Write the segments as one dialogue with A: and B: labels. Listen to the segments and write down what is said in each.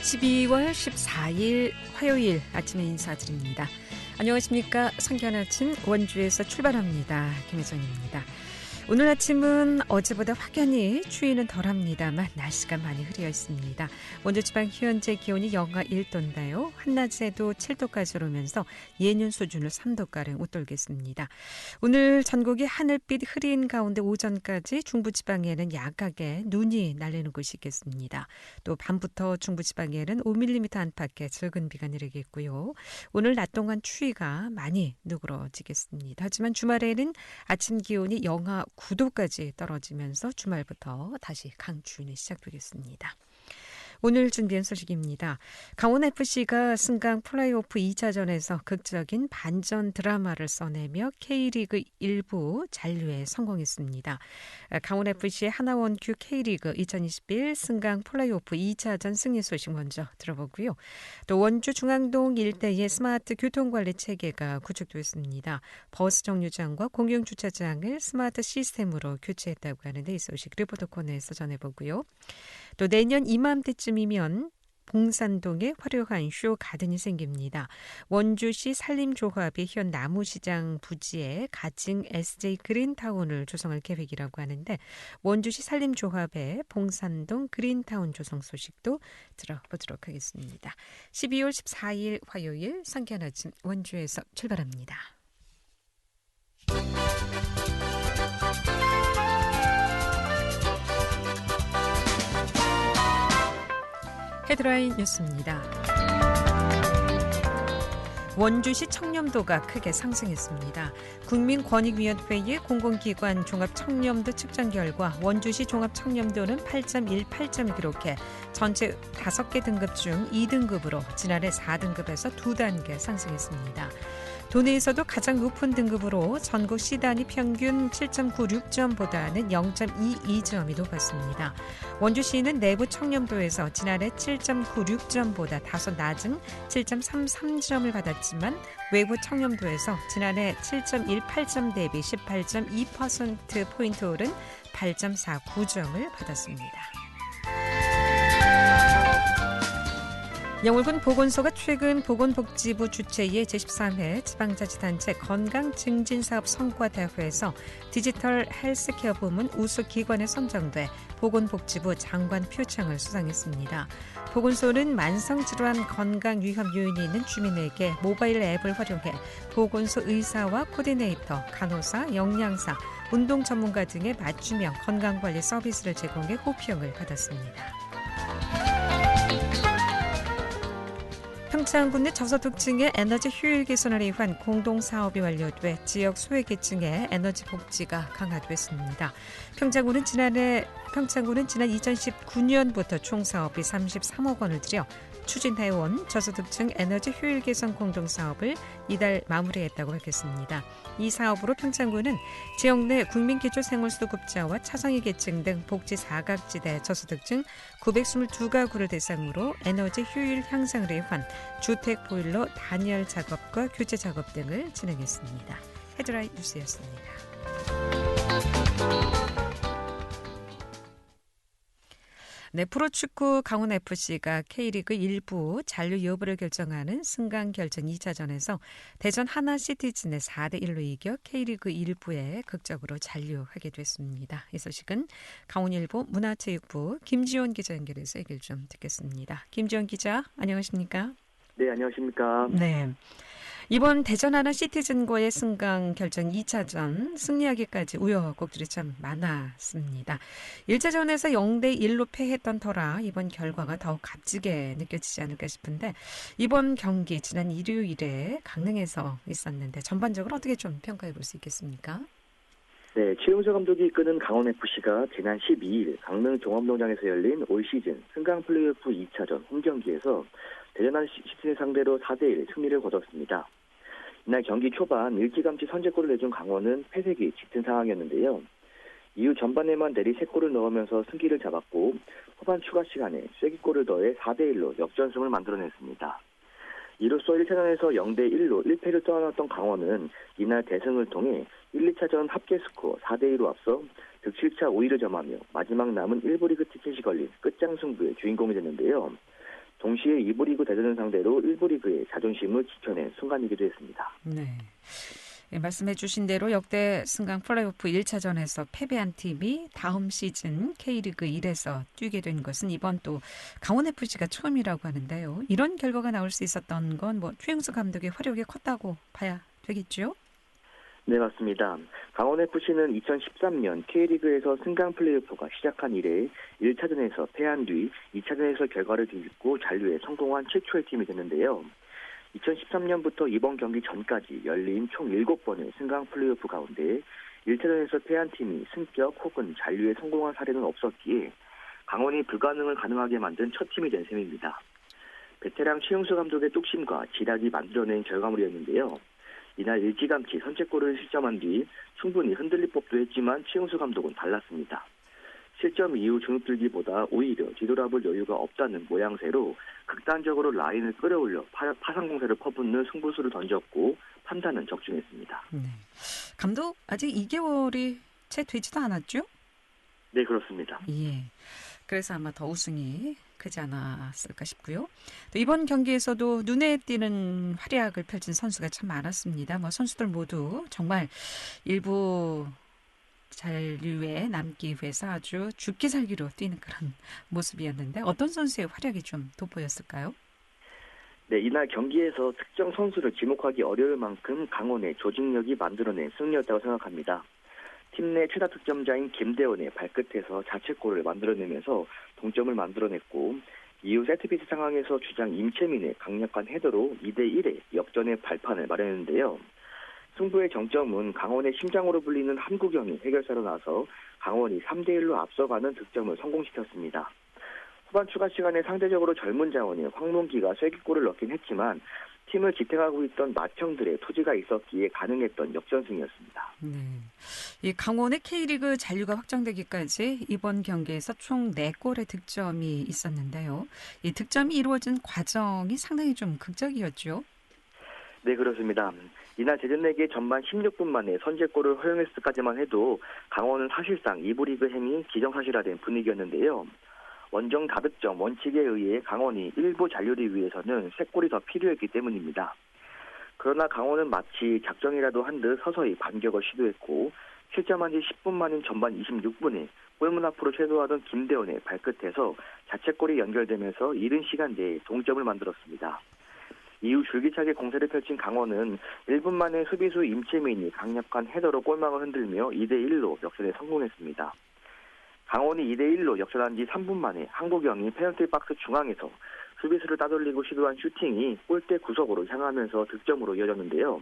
A: 12월 14일 화요일 아침에 인사드립니다. 안녕하십니까. 성견 아침 원주에서 출발합니다. 김혜정입니다. 오늘 아침은 어제보다 확연히 추위는 덜합니다만 날씨가 많이 흐려 있습니다. 원주 지방 현재 기온이 영하 1도인데요. 한낮에도 7도까지 오르면서 예년 수준을 3도가량 웃돌겠습니다. 오늘 전국이 하늘빛 흐린 가운데 오전까지 중부지방에는 약하게 눈이 날리는 곳이 있겠습니다. 또 밤부터 중부지방에는 5mm 안팎의 적은 비가 내리겠고요. 오늘 낮 동안 추위가 많이 누그러지겠습니다. 하지만 주말에는 아침 기온이 영하 9도까지 떨어지면서 주말부터 다시 강추위는 시작되겠습니다. 오늘 준비한 소식입니다. 강원FC가 승강 플레이오프 2차전에서 극적인 반전 드라마를 써내며 K리그 1부 잔류에 성공했습니다. 강원FC의 하나원큐 K리그 2021 승강 플레이오프 2차전 승리 소식 먼저 들어보고요. 또 원주 중앙동 일대의 스마트 교통관리 체계가 구축됐습니다. 버스 정류장과 공용주차장을 스마트 시스템으로 교체했다고 하는데 이 소식 리포터 코너에서 전해보고요. 또 내년 이맘때쯤이면 봉산동에 화려한 쇼 가든이 생깁니다. 원주시 산림조합이 현 나무시장 부지에 가칭 SJ 그린타운을 조성할 계획이라고 하는데 원주시 산림조합의 봉산동 그린타운 조성 소식도 들어보도록 하겠습니다. 12월 14일 화요일 성견 아침 원주에서 출발합니다. 헤드라인 뉴스입니다. 원주시 청렴도가 크게 상승했습니다. 국민권익위원회의 공공기관 종합청렴도 측정 결과 원주시 종합청렴도는 8.18점 기록해 전체 5개 등급 중 2등급으로 지난해 4등급에서 2단계 상승했습니다. 도내에서도 가장 높은 등급으로 전국 시단위 평균 7.96점보다는 0.22점이 높았습니다. 원주시는 내부 청렴도에서 지난해 7.96점보다 다소 낮은 7.33점을 받았지만 외부 청렴도에서 지난해 7.18점 대비 18.2%포인트 오른 8.49점을 받았습니다. 영월군 보건소가 최근 보건복지부 주최의 제13회 지방자치단체 건강증진사업 성과대회에서 디지털 헬스케어 부문 우수기관에 선정돼 보건복지부 장관 표창을 수상했습니다. 보건소는 만성질환 건강 위험 요인이 있는 주민에게 모바일 앱을 활용해 보건소 의사와 코디네이터, 간호사, 영양사, 운동 전문가 등의 맞춤형 건강관리 서비스를 제공해 호평을 받았습니다. 평창군 내 저소득층의 에너지 효율 개선을 위한 공동사업이 완료돼 지역 소외계층의 에너지 복지가 강화됐습니다. 평창군은 지난 2019년부터 총 사업비 33억 원을 들여 추진해온 저소득층 에너지 효율 개선 공동사업을 이달 마무리했다고 밝혔습니다. 이 사업으로 평창군은 지역 내 국민기초생활수급자와 차상위 계층 등 복지 사각지대 저소득층 922가구를 대상으로 에너지 효율 향상을 위한 주택 보일러 단열 작업과 교체 작업 등을 진행했습니다. 헤드라인 뉴스였습니다. 네, 프로축구 강원FC가 K리그 1부 잔류 여부를 결정하는 승강 결전 2차전에서 대전 하나시티즌의 4대1로 이겨 K리그 1부에 극적으로 잔류하게 됐습니다. 이 소식은 강원일보 문화체육부 김지원 기자 연결해서 얘기를 좀 듣겠습니다. 김지원 기자, 안녕하십니까?
B: 네, 안녕하십니까?
A: 네. 이번 대전 하나시티즌과의 승강 결정 2차전 승리하기까지 우여곡절이 참 많았습니다. 1차전에서 0대1로 패했던 터라 이번 결과가 더욱 값지게 느껴지지 않을까 싶은데 이번 경기 지난 일요일에 강릉에서 있었는데 전반적으로 어떻게 좀 평가해 볼 수 있겠습니까?
B: 네, 최용서 감독이 이끄는 강원FC가 지난 12일 강릉 종합농장에서 열린 올 시즌 승강 플레이오프 2차전 홈경기에서 대전 하나시티즌 상대로 4대1 승리를 거뒀습니다. 이날 경기 초반 일찌감치 선제골을 내준 강원은 패색이 짙은 상황이었는데요. 이후 전반에만 내리 3골을 넣으면서 승기를 잡았고 후반 추가 시간에 쐐기골을 더해 4대1로 역전승을 만들어냈습니다. 이로써 1차전에서 0대1로 1패를 떠안았던 강원은 이날 대승을 통해 1, 2차전 합계 스코어 4대2로 앞서 득실차 5위를 점하며 마지막 남은 1부 리그 티켓이 걸린 끝장 승부의 주인공이 됐는데요. 동시에 2부 리그 대전을 상대로 1부 리그의 자존심을 지켜낸 순간이기도 했습니다.
A: 네. 예, 말씀해 주신 대로 역대 승강 플레이오프 1차전에서 패배한 팀이 다음 시즌 K리그 1에서 뛰게 된 것은 이번 또 강원FC가 처음이라고 하는데요. 이런 결과가 나올 수 있었던 건 최용수 감독의 활약이 컸다고 봐야 되겠죠?
B: 네, 맞습니다. 강원FC는 2013년 K리그에서 승강 플레이오프가 시작한 이래 1차전에서 패한 뒤 2차전에서 결과를 뒤집고 잔류에 성공한 최초의 팀이 됐는데요. 2013년부터 이번 경기 전까지 열린 총 7번의 승강 플레이오프 가운데 1차전에서 패한 팀이 승격 혹은 잔류에 성공한 사례는 없었기에 강원이 불가능을 가능하게 만든 첫 팀이 된 셈입니다. 베테랑 최용수 감독의 뚝심과 지략이 만들어낸 결과물이었는데요. 이날 일찌감치 선제골을 실점한 뒤 충분히 흔들릴 법도 했지만 최용수 감독은 달랐습니다. 실점 이후 주눅들기보다 오히려 뒤돌아볼 여유가 없다는 모양새로 극단적으로 라인을 끌어올려 파상 공세를 퍼붓는 승부수를 던졌고 판단은 적중했습니다.
A: 네. 감독 아직 2개월이 채 되지도 않았죠?
B: 네, 그렇습니다.
A: 예. 그래서 아마 더 우승이 크지 않았을까 싶고요. 또 이번 경기에서도 눈에 띄는 활약을 펼친 선수가 참 많았습니다. 선수들 모두 정말 일부 잔류에 남기 위해서 아주 죽기 살기로 뛰는 그런 모습이었는데 어떤 선수의 활약이 좀 돋보였을까요?
B: 네, 이날 경기에서 특정 선수를 지목하기 어려울 만큼 강원의 조직력이 만들어낸 승리였다고 생각합니다. 팀 내 최다 득점자인 김대원의 발끝에서 자책골을 만들어내면서 동점을 만들어냈고 이후 세트피스 상황에서 주장 임채민의 강력한 헤더로 2대1의 역전의 발판을 마련했는데요. 승부의 정점은 강원의 심장으로 불리는 한국영이 해결사로 나서 강원이 3대1로 앞서가는 득점을 성공시켰습니다. 후반 추가 시간에 상대적으로 젊은 자원인 황문기가 쐐기골을 넣긴 했지만 팀을 지탱하고 있던 맏형들의 투지가 있었기에 가능했던 역전승이었습니다.
A: 네, 이 강원의 K리그 잔류가 확정되기까지 이번 경기에서 총 4골의 득점이 있었는데요. 이 득점이 이루어진 과정이 상당히 좀 극적이었죠.
B: 네, 그렇습니다. 이날 대전에게 전반 16분 만에 선제골을 허용했을 때까지만 해도 강원은 사실상 2부 리그 행이 기정사실화된 분위기였는데요. 원정 다득점 원칙에 의해 강원이 1부 잔류를 위해서는 3골이 더 필요했기 때문입니다. 그러나 강원은 마치 작정이라도 한 듯 서서히 반격을 시도했고 실점한 지 10분 만인 전반 26분에 골문 앞으로 최도하던 김대원의 발끝에서 자책골이 연결되면서 이른 시간 내에 동점을 만들었습니다. 이후 줄기차게 공세를 펼친 강원은 1분 만에 수비수 임채민이 강력한 헤더로 골망을 흔들며 2대1로 역전에 성공했습니다. 강원이 2대1로 역전한 지 3분 만에 한국영이 페널티 박스 중앙에서 수비수를 따돌리고 시도한 슈팅이 골대 구석으로 향하면서 득점으로 이어졌는데요.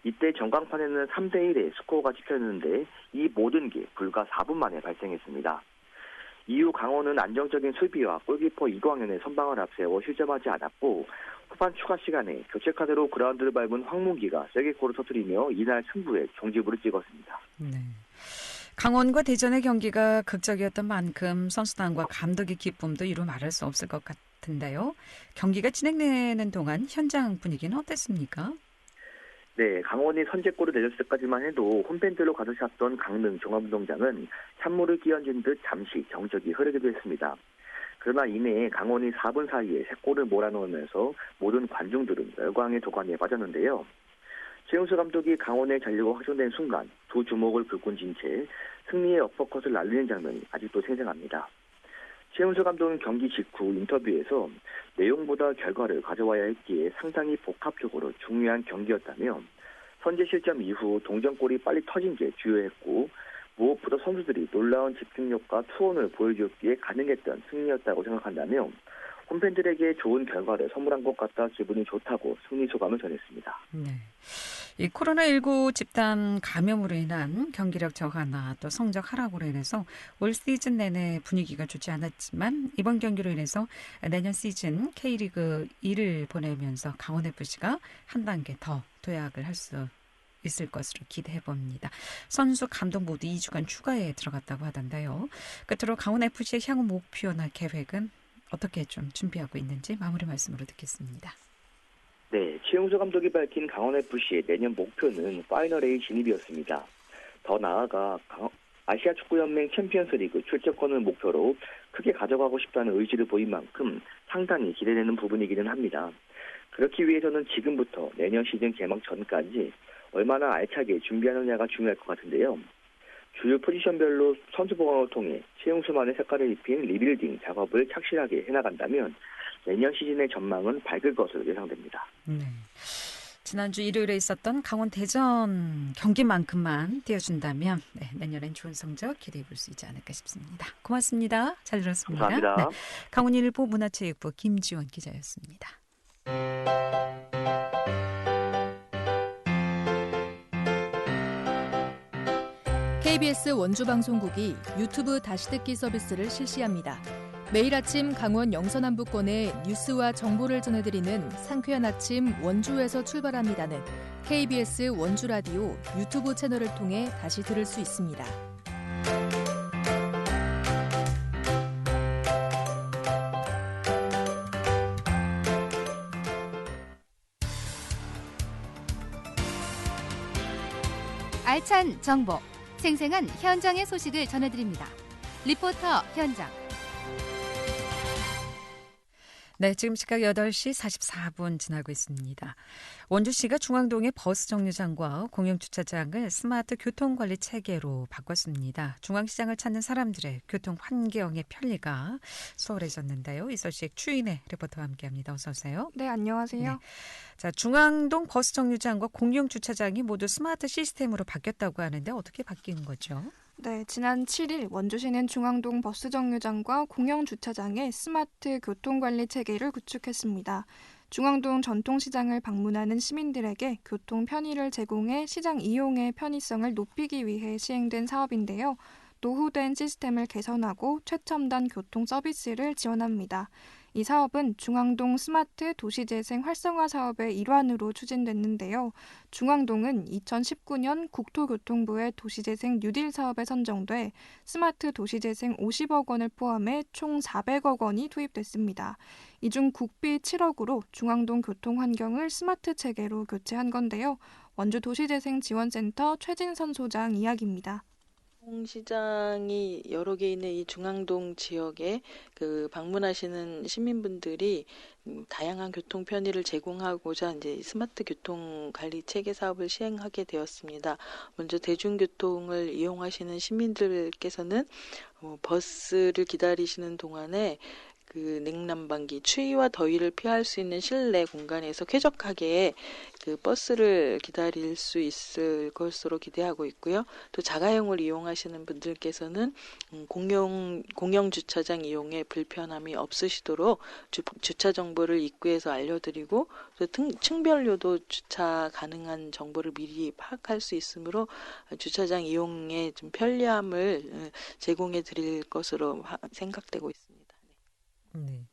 B: 이때 전광판에는 3대1의 스코어가 찍혔는데 이 모든 게 불과 4분 만에 발생했습니다. 이후 강원은 안정적인 수비와 골키퍼 이광현의 선방을 앞세워 실점하지 않았고 후반 추가 시간에 교체 카드로 그라운드를 밟은 황문기가 쐐기골을 터뜨리며 이날 승부에 종지부를 찍었습니다.
A: 네. 강원과 대전의 경기가 극적이었던 만큼 선수단과 감독의 기쁨도 이루 말할 수 없을 것 같은데요. 경기가 진행되는 동안 현장 분위기는 어땠습니까?
B: 네, 강원이 선제골을 내줬을 때까지만 해도 홈팬들로 가득 찼던 강릉 종합운동장은 찬물을 끼얹은 듯 잠시 정적이 흐르기도 했습니다. 그러나 이내에 강원이 4분 사이에 3골을 몰아넣으면서 모든 관중들은 열광의 도가니에 빠졌는데요. 최용수 감독이 강원의 잔류가 확정된 순간 두 주먹을 불끈 쥔 채 승리의 어퍼컷을 날리는 장면이 아직도 생생합니다. 최용수 감독은 경기 직후 인터뷰에서 내용보다 결과를 가져와야 했기에 상당히 복합적으로 중요한 경기였다며 선제 실점 이후 동점골이 빨리 터진 게 주요했고 무엇보다 선수들이 놀라운 집중력과 투혼을 보여주었기에 가능했던 승리였다고 생각한다며 홈팬들에게 좋은 결과를 선물한 것 같다 기분이 좋다고 승리 소감을 전했습니다.
A: 네. 이 코로나19 집단 감염으로 인한 경기력 저하나 또 성적 하락으로 인해서 올 시즌 내내 분위기가 좋지 않았지만 이번 경기로 인해서 내년 시즌 K리그 2를 보내면서 강원FC가 한 단계 더 도약을 할 수 있을 것으로 기대해 봅니다. 선수 감독 모두 2주간 휴가에 들어갔다고 하던데요. 끝으로 강원FC의 향후 목표나 계획은 어떻게 좀 준비하고 있는지 마무리 말씀으로 듣겠습니다.
B: 네, 최용수 감독이 밝힌 강원FC의 내년 목표는 파이널 A 진입이었습니다. 더 나아가 아시아 축구연맹 챔피언스 리그 출전권을 목표로 크게 가져가고 싶다는 의지를 보인 만큼 상당히 기대되는 부분이기는 합니다. 그렇기 위해서는 지금부터 내년 시즌 개막 전까지 얼마나 알차게 준비하느냐가 중요할 것 같은데요. 주요 포지션별로 선수 보강을 통해 최용수만의 색깔을 입힌 리빌딩 작업을 착실하게 해나간다면 내년 시즌의 전망은 밝을 것으로 예상됩니다.
A: 네. 지난주 일요일에 있었던 강원 대전 경기만큼만 뛰어준다면 내년엔 좋은 성적 기대해 볼 수 있지 않을까 싶습니다. 고맙습니다. 잘 들었습니다.
B: 감사합니다.
A: 네. 강원일보 문화체육부 김지원 기자였습니다.
C: KBS 원주방송국이 유튜브 다시 듣기 서비스를 실시합니다. 매일 아침 강원 영서남부권의 뉴스와 정보를 전해드리는 상쾌한 아침 원주에서 출발합니다는 KBS 원주라디오 유튜브 채널을 통해 다시 들을 수 있습니다.
D: 알찬 정보, 생생한 현장의 소식을 전해드립니다. 리포터 현장.
A: 네, 지금 시각 8시 44분 지나고 있습니다. 원주시가 중앙동의 버스 정류장과 공영주차장을 스마트 교통관리 체계로 바꿨습니다. 중앙시장을 찾는 사람들의 교통 환경의 편리가 수월해졌는데요. 이 소식 추인혜 리포터와 함께합니다. 어서 오세요.
E: 네, 안녕하세요.
A: 네. 자, 중앙동 버스 정류장과 공영주차장이 모두 스마트 시스템으로 바뀌었다고 하는데 어떻게 바뀐 거죠?
E: 네, 지난 7일 원주시는 중앙동 버스 정류장과 공영주차장에 스마트 교통관리 체계를 구축했습니다. 중앙동 전통시장을 방문하는 시민들에게 교통 편의를 제공해 시장 이용의 편의성을 높이기 위해 시행된 사업인데요. 노후된 시스템을 개선하고 최첨단 교통 서비스를 지원합니다. 이 사업은 중앙동 스마트 도시재생 활성화 사업의 일환으로 추진됐는데요. 중앙동은 2019년 국토교통부의 도시재생 뉴딜 사업에 선정돼 스마트 도시재생 50억 원을 포함해 총 400억 원이 투입됐습니다. 이 중 국비 7억으로 중앙동 교통 환경을 스마트 체계로 교체한 건데요. 원주 도시재생지원센터 최진선 소장 이야기입니다.
F: 시장이 여러 개 있는 이 중앙동 지역에 방문하시는 시민분들이 다양한 교통 편의를 제공하고자 이제 스마트 교통 관리 체계 사업을 시행하게 되었습니다. 먼저 대중교통을 이용하시는 시민들께서는 버스를 기다리시는 동안에 냉난방기, 추위와 더위를 피할 수 있는 실내 공간에서 쾌적하게 버스를 기다릴 수 있을 것으로 기대하고 있고요. 또 자가용을 이용하시는 분들께서는 공영 주차장 이용에 불편함이 없으시도록 주차 정보를 입구에서 알려드리고 또 층별로도 주차 가능한 정보를 미리 파악할 수 있으므로 주차장 이용에 좀 편리함을 제공해 드릴 것으로 생각되고 있습니다.
A: 네.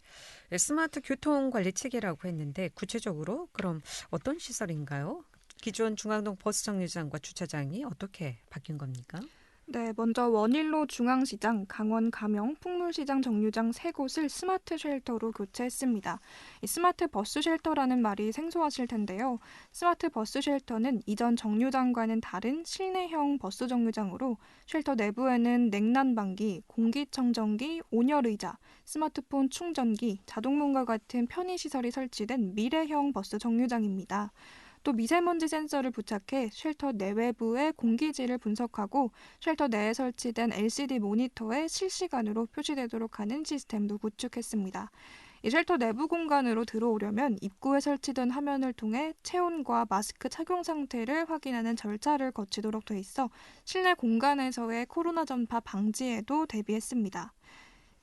A: 스마트 교통관리 체계라고 했는데 구체적으로 그럼 어떤 시설인가요? 기존 중앙동 버스 정류장과 주차장이 어떻게 바뀐 겁니까?
E: 네, 먼저 원일로 중앙시장, 강원 가명, 풍물시장 정류장 3곳을 스마트 쉘터로 교체했습니다. 이 스마트 버스 쉘터라는 말이 생소하실 텐데요. 스마트 버스 쉘터는 이전 정류장과는 다른 실내형 버스 정류장으로 쉘터 내부에는 냉난방기, 공기청정기, 온열의자, 스마트폰 충전기, 자동문과 같은 편의시설이 설치된 미래형 버스 정류장입니다. 또 미세먼지 센서를 부착해 쉘터 내외부의 공기질을 분석하고 쉘터 내에 설치된 LCD 모니터에 실시간으로 표시되도록 하는 시스템도 구축했습니다. 이 쉘터 내부 공간으로 들어오려면 입구에 설치된 화면을 통해 체온과 마스크 착용 상태를 확인하는 절차를 거치도록 돼 있어 실내 공간에서의 코로나 전파 방지에도 대비했습니다.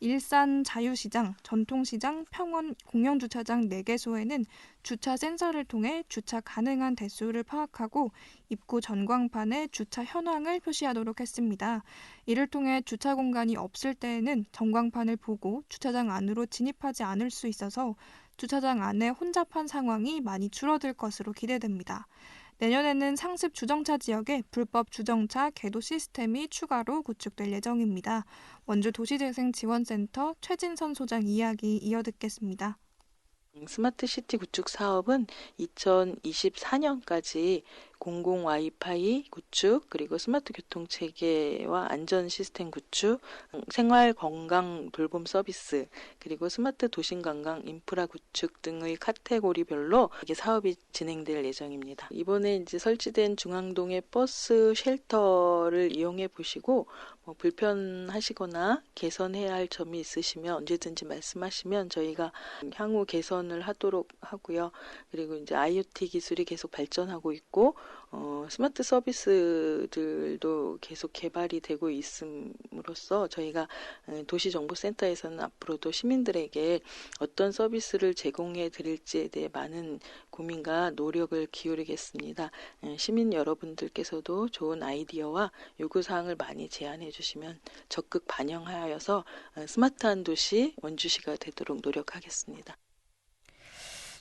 E: 일산 자유시장, 전통시장, 평원 공영주차장 4개소에는 주차 센서를 통해 주차 가능한 대수를 파악하고 입구 전광판에 주차 현황을 표시하도록 했습니다. 이를 통해 주차 공간이 없을 때에는 전광판을 보고 주차장 안으로 진입하지 않을 수 있어서 주차장 안에 혼잡한 상황이 많이 줄어들 것으로 기대됩니다. 내년에는 상습 주정차 지역에 불법 주정차 계도 시스템이 추가로 구축될 예정입니다. 원주 도시재생지원센터 최진선 소장 이야기 이어듣겠습니다.
F: 스마트 시티 구축 사업은 2024년까지 공공 와이파이 구축, 그리고 스마트 교통 체계와 안전 시스템 구축, 생활 건강 돌봄 서비스, 그리고 스마트 도심 관광 인프라 구축 등의 카테고리별로 이게 사업이 진행될 예정입니다. 이번에 이제 설치된 중앙동의 버스 쉘터를 이용해 보시고 불편하시거나 개선해야 할 점이 있으시면 언제든지 말씀하시면 저희가 향후 개선을 하도록 하고요. 그리고 이제 IoT 기술이 계속 발전하고 있고 스마트 서비스들도 계속 개발이 되고 있음으로써 저희가 도시정보센터에서는 앞으로도 시민들에게 어떤 서비스를 제공해 드릴지에 대해 많은 고민과 노력을 기울이겠습니다. 시민 여러분들께서도 좋은 아이디어와 요구사항을 많이 제안해 주시면 적극 반영하여서 스마트한 도시 원주시가 되도록 노력하겠습니다.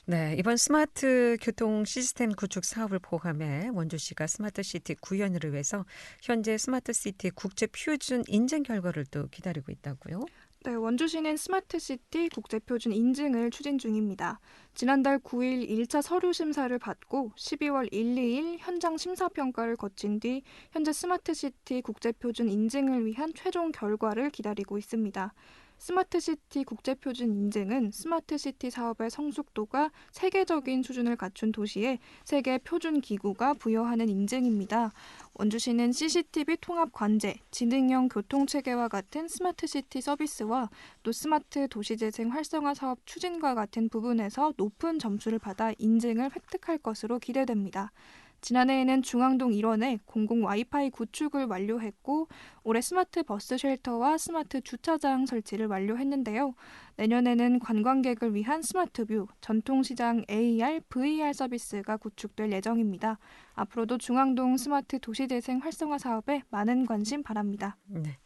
A: 네, 이번 스마트 교통 시스템 구축 사업을 포함해 원주시가 스마트시티 구현을 위해서 현재 스마트시티 국제 표준 인증 결과를 또 기다리고 있다고요?
E: 네, 원주시는 스마트시티 국제표준 인증을 추진 중입니다. 지난달 9일 1차 서류 심사를 받고 12월 1, 2일 현장 심사평가를 거친 뒤 현재 스마트시티 국제표준 인증을 위한 최종 결과를 기다리고 있습니다. 스마트시티 국제표준 인증은 스마트시티 사업의 성숙도가 세계적인 수준을 갖춘 도시에 세계 표준 기구가 부여하는 인증입니다. 원주시는 CCTV 통합 관제, 지능형 교통체계와 같은 스마트시티 서비스와 또 스마트 도시재생 활성화 사업 추진과 같은 부분에서 높은 점수를 받아 인증을 획득할 것으로 기대됩니다. 지난해에는 중앙동 일원에 공공 와이파이 구축을 완료했고 올해 스마트 버스 쉘터와 스마트 주차장 설치를 완료했는데요. 내년에는 관광객을 위한 스마트뷰, 전통시장 AR, VR 서비스가 구축될 예정입니다. 앞으로도 중앙동 스마트 도시재생 활성화 사업에 많은 관심 바랍니다.
A: 네.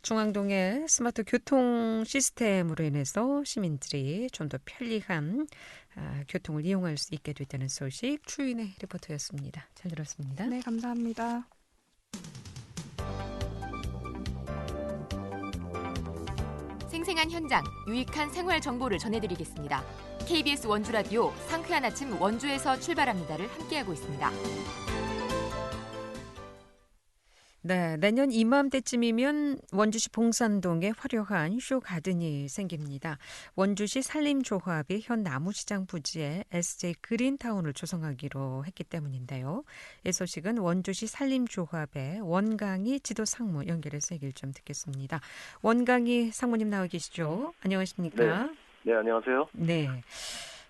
A: 중앙동의 스마트 교통 시스템으로 인해서 시민들이 좀 더 편리한 교통을 이용할 수 있게 됐다는 소식 추인의 리포터였습니다. 잘 들었습니다.
E: 네, 감사합니다.
G: 생생한 현장, 유익한 생활 정보를 전해드리겠습니다. KBS 원주라디오 상쾌한 아침 원주에서 출발합니다를 함께하고 있습니다.
A: 네, 내년 이맘때쯤이면 원주시 봉산동에 화려한 쇼가든이 생깁니다. 원주시 산림조합이 현 나무시장 부지에 SJ 그린타운을 조성하기로 했기 때문인데요. 이 소식은 원주시 산림조합의 원강희 지도상무 연결해서 얘기를 좀 듣겠습니다. 원강희 상무님 나와 계시죠? 안녕하십니까?
H: 네, 안녕하세요.
A: 네.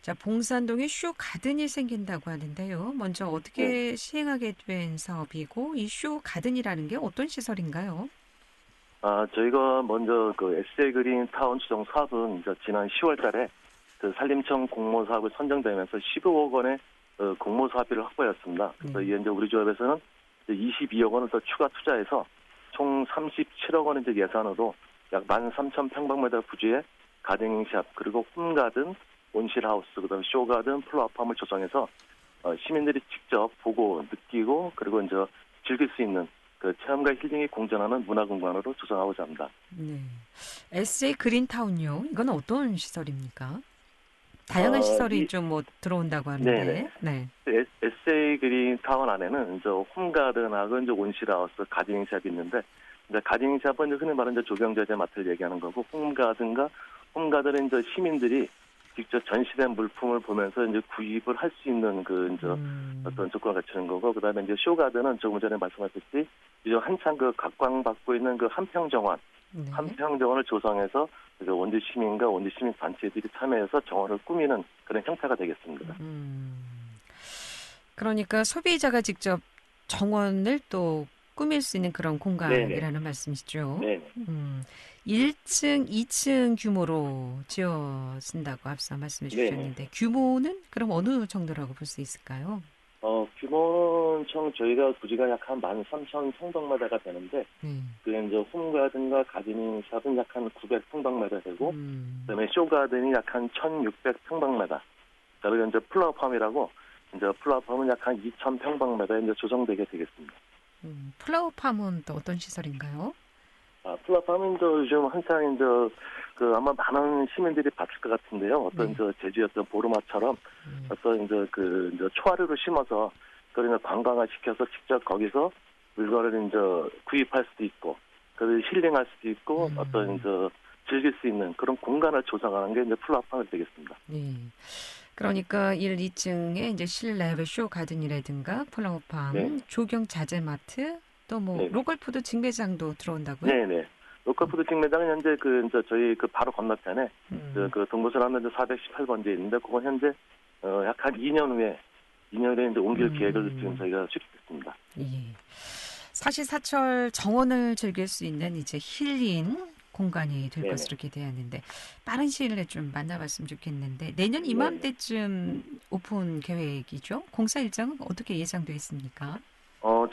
A: 자, 봉산동에 쇼가든이 생긴다고 하는데요. 먼저 어떻게 시행하게 된 사업이고 이 쇼가든이라는 게 어떤 시설인가요?
H: 저희가 먼저 그 SJ 그린 타운 추정 사업은 이제 지난 10월 달에 그 산림청 공모 사업을 선정되면서 15억 원의 공모 사업비를 확보했습니다. 그래서 이제 우리 조합에서는 22억 원을 더 추가 투자해서 총 37억 원의 예산으로 약 13,000평방미터 부지의 가든샵 그리고 홈가든 온실하우스, 그다음에 쇼가든, 플라워팜을 조성해서 시민들이 직접 보고 느끼고 그리고 이제 즐길 수 있는 그 체험과 힐링이 공존하는 문화공간으로 조성하고자 합니다.
A: 네, SJ 그린타운요. 이건 어떤 시설입니까? 다양한 시설이 좀 뭐 들어온다고 하는데. 네.
H: SJ 그린타운 안에는 이제 홈가든하고 이제 온실하우스, 가든샵이 있는데, 이제 가든샵은 이제 흔히 말하는 이제 조경자재 마트를 얘기하는 거고, 홈가든은 이제 시민들이 직접 전시된 물품을 보면서 이제 구입을 할 수 있는 그 이제 어떤 조건을 갖추는 거고, 그다음에 이제 쇼가든은 조금 전에 말씀하셨듯이 이제 한창 그 각광받고 있는 그 한평정원, 한평정원을 조성해서 이제 원주 시민과 원주 시민 단체들이 참여해서 정원을 꾸미는 그런 형태가 되겠습니다.
A: 그러니까 소비자가 직접 정원을 또 꾸밀 수 있는 그런 공간이라는 말씀이시죠?
H: 네.
A: 1층, 2층 규모로 지어진다고 앞서 말씀해 주셨는데 규모는 그럼 어느 정도라고 볼 수 있을까요?
H: 규모는 총 저희가 부지가 약 한 13,000평방미터가 되는데 그게 이제 홈가든과 가든샵은 약 한 900평방미터 되고 그다음에 쇼가든이 약 한 1,600평방미터. 그리고 이제 플라워팜이라고 이제 플라워팜은 약 한 2,000평방미터에 이제 조성되게 되겠습니다.
A: 플라워팜은 또 어떤 시설인가요?
H: 플라워팜은 요즘 한창 이제 그 아마 많은 시민들이 봤을 것 같은데요. 어떤 제주의 어떤 보르마처럼 어떤 이제 그 이제 초화류를 심어서 그걸 관광화 시켜서 직접 거기서 물건을 이제 구입할 수도 있고, 그 힐링할 수도 있고, 어떤 이제 즐길 수 있는 그런 공간을 조성하는 게 이제 플랫폼이 되겠습니다.
A: 네. 그러니까 1, 2층에 이제 실내 쇼 가든이라든가 플라워팜,
H: 네.
A: 조경 자재마트, 또 뭐
H: 네.
A: 로컬푸드 직매장도 들어온다고요?
H: 네네. 로컬푸드 직매장은 현재 저희 바로 건너편에 그 동부서라면 418번지에 있는데, 그건 현재 약 한 2년 후에 이제 옮길 계획을 지금 저희가 수립했습니다.
A: 예. 사시사철 정원을 즐길 수 있는 이제 힐링 공간이 될
H: 네네.
A: 것으로 기대하는데 빠른 시일 내에 좀 만나봤으면 좋겠는데 내년 이맘때쯤 오픈 계획이죠? 공사 일정은 어떻게 예상돼 있습니까?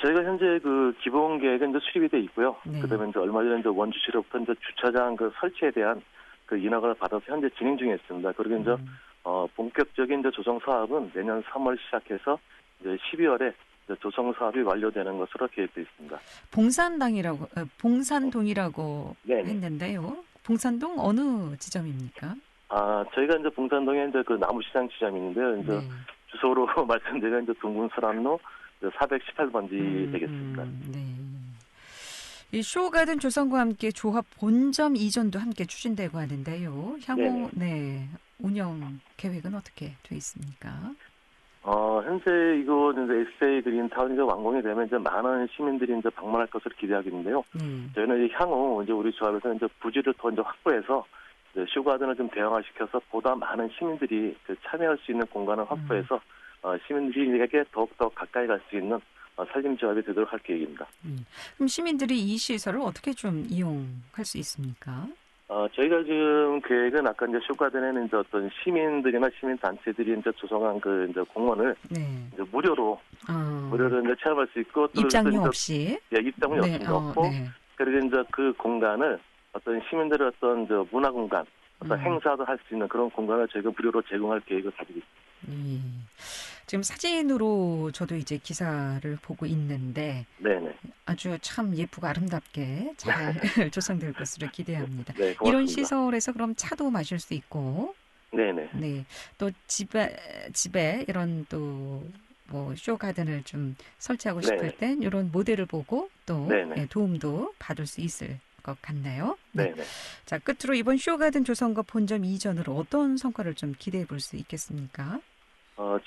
H: 저희가 현재 그 기본 계획은 이제 수립이 돼 있고요.
A: 네.
H: 그다음에 이제 얼마 전에 이제 원주시로부터 이제 주차장 그 설치에 대한 그 인허가를 받아서 현재 진행 중에 있습니다. 그리고 이제 본격적인 이제 조성 사업은 내년 3월 시작해서 이제 12월에 이제 조성 사업이 완료되는 것으로 계획되어 있습니다.
A: 봉산동이라고
H: 네네.
A: 했는데요. 봉산동 어느 지점입니까?
H: 저희가 이제 봉산동에 이제 그 나무시장 지점이 있는데요. 이제
A: 네.
H: 주소로 말씀드리면 이제 동군서람로 418번지 되겠습니다.
A: 네. 이 쇼가든 조성과 함께 조합 본점 이전도 함께 추진되고 하는데요. 향후 운영 계획은 어떻게 돼 있습니까?
H: 현재 이거 이제 SA 그린타운이 완공이 되면 이제 많은 시민들이 이제 방문할 것으로 기대하고 있는데요. 저희는 이제 향후 이제 우리 조합에서 이제 부지를 더 이제 확보해서 이제 쇼가든을 좀 대형화시켜서 보다 많은 시민들이 참여할 수 있는 공간을 확보해서 시민들에게 더욱더 가까이 갈 수 있는 산림조합이 되도록 할 계획입니다.
A: 그럼 시민들이 이 시설을 어떻게 좀 이용할 수 있습니까?
H: 저희가 지금 계획은 아까 이제 쇼가든에는 이제 어떤 시민들이나 시민단체들이 이제 조성한 그 이제 공원을 이제 무료로 이제 체험할 수 있고 또
A: 입장료 없이
H: 입장료 없고 그리고 이제 그 공간을 어떤 시민들의 어떤 문화 공간, 어떤 행사도 할 수 있는 그런 공간을 저희가 무료로 제공할 계획을 가지고 있습니다.
A: 지금 사진으로 저도 이제 기사를 보고 있는데 아주 참 예쁘고 아름답게 잘 조성될 것으로 기대합니다.
H: 네, 고맙습니다.
A: 이런 시설에서 그럼 차도 마실 수 있고, 또 집에 이런 또 뭐 쇼가든을 좀 설치하고 싶을 땐 이런 모델을 보고 또 도움도 받을 수 있을 것 같나요? 자, 끝으로 이번 쇼가든 조성과 본점 이전으로 어떤 성과를 좀 기대해 볼 수 있겠습니까?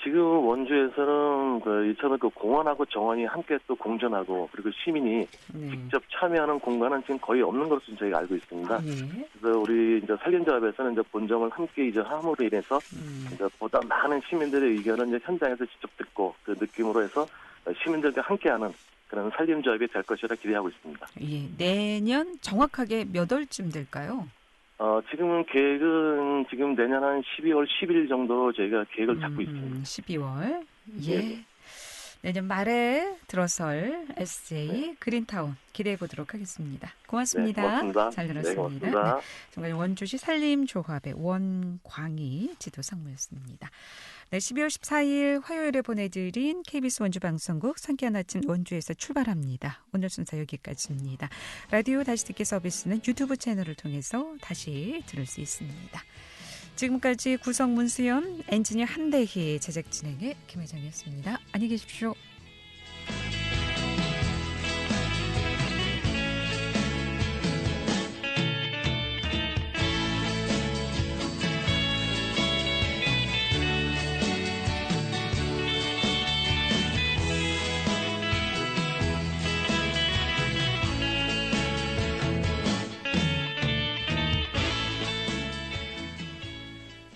H: 지금 원주에서는 이처럼 그 공원하고 정원이 함께 또 공존하고 그리고 시민이 직접 참여하는 공간은 지금 거의 없는 것으로 저희가 알고 있습니다. 그래서 우리 이제 산림조합에서는 이제 본점을 함께 이제 함으로 인해서 이제 보다 많은 시민들의 의견을 이제 현장에서 직접 듣고 그 느낌으로 해서 시민들과 함께하는 그런 산림조합이 될 것이라 기대하고 있습니다.
A: 내년 정확하게 몇 월쯤 될까요?
H: 지금은 계획은 지금 내년 한 12월 10일 정도 저희가 계획을 잡고 있습니다.
A: 12월. 내년 말에 들어설 SJ 그린타운 기대해 보도록 하겠습니다. 고맙습니다.
H: 고맙습니다.
A: 잘 들었습니다.
H: 고맙습니다.
A: 정말 원주시 산림조합의 원광희 지도상무였습니다. 12월 14일 화요일에 보내드린 KBS 원주방송국 상쾌한 아침 원주에서 출발합니다. 오늘 순서 여기까지입니다. 라디오 다시 듣기 서비스는 유튜브 채널을 통해서 다시 들을 수 있습니다. 지금까지 구성 문수연, 엔지니어 한대희, 제작 진행의 김혜정이었습니다. 안녕히 계십시오.